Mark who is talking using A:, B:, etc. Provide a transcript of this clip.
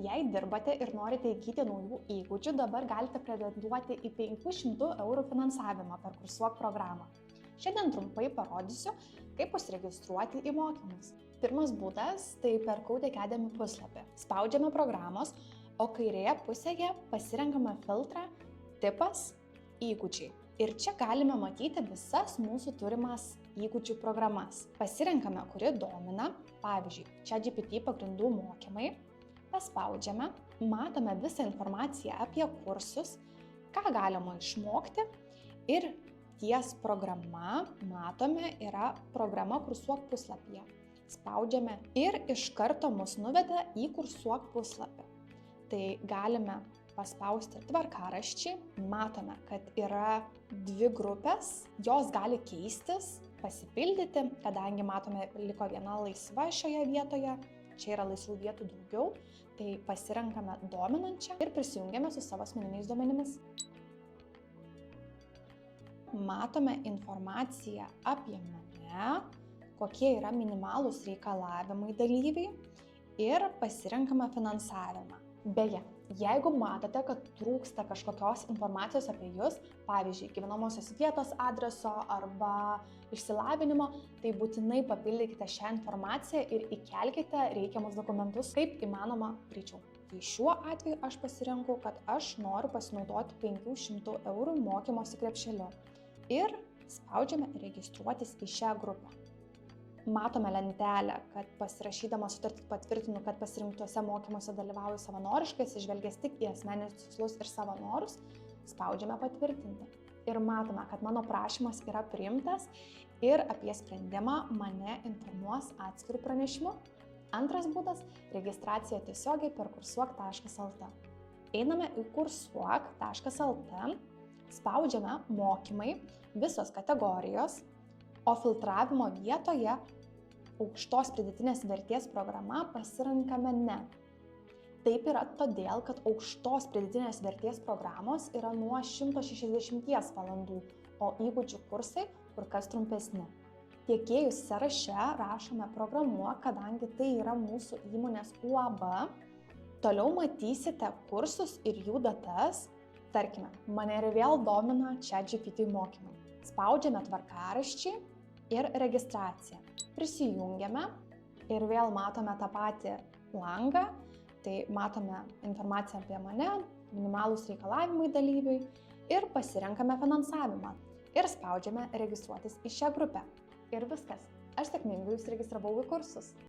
A: jei dirbate ir norite įgyti naujų įgūdžių, dabar galite pretenduoti į 500 € finansavimą per Kursuok programą. Šiandien trumpai parodysiu, kaip užsiregistruoti į mokymus. Pirmas būdas – tai per Code Academy puslapį. Spaudžiame programos, o kairėje pusėje pasirenkame filtrą Tipas – įgūdžiai. Ir čia galime matyti visas mūsų turimas įgūdžių programas. Pasirenkame, kuri domina, pavyzdžiui, ChatGPT pagrindų mokymai, paspaudžiame, matome visą informaciją apie kursus, ką galima išmokti ir ties programa, matome, yra programa Kursuok puslapyje. Spaudžiame ir iš karto mus nuveda į Kursuok puslapį. Tai galime paspausti tvarkaraščiai, matome, kad yra 2 grupės, jos gali keistis, pasipildyti, kadangi matome, liko viena laisva šioje vietoje, čia yra laisvų vietų daugiau, tai pasirenkame dominančią ir prisijungiame su savo asmeniniais duomenimis. Matome informaciją apie mane, kokie yra minimalūs reikalavimai dalyviai ir pasirenkame finansavimą. Beje, jeigu matote, kad trūksta kažkokios informacijos apie jūs, pavyzdžiui, gyvenamosios vietos adreso arba išsilavinimo, tai būtinai papildykite šią informaciją ir įkelkite reikiamus dokumentus kaip įmanoma greičiau. Tai šiuo atveju aš pasirenku, kad aš noriu pasinaudoti 500 € mokymosi krepšeliu ir spaudžiame registruotis į šią grupę. Matome lentelę, kad pasirašydama sutartį patvirtinu, kad pasirinktuose mokymuose dalyvauju savanoriškai, atsižvelgęs tik į asmeninius tikslus ir savo norus, spaudžiame patvirtinti. Ir matome, kad mano prašymas yra priimtas ir apie sprendimą mane informuos atskirų pranešimu. Antras būdas – registracija tiesiogiai per kursuok.lt. Einame į kursuok.lt, spaudžiame mokymai, visos kategorijos, o filtravimo vietoje aukštos pridėtinės vertės programa pasirenkame ne. Taip yra todėl, kad aukštos pridėtinės vertės programos yra nuo 160 valandų, o įgūdžių kursai kur kas trumpesni. Tiekėjų sąraše rašome programuok, kadangi tai yra mūsų įmonės UAB. Toliau matysite kursus ir jų datas. Tarkime, mane ir vėl domina ChatGPT mokymai. Spaudžiame tvarkaraščiai ir registraciją. Prisijungiame ir vėl matome tą patį langą, tai matome informaciją apie mane, minimalūs reikalavimai dalyviui ir pasirenkame finansavimą ir spaudžiame registruotis į šią grupę. Ir viskas. Aš sėkmingai užsiregistravau į kursus.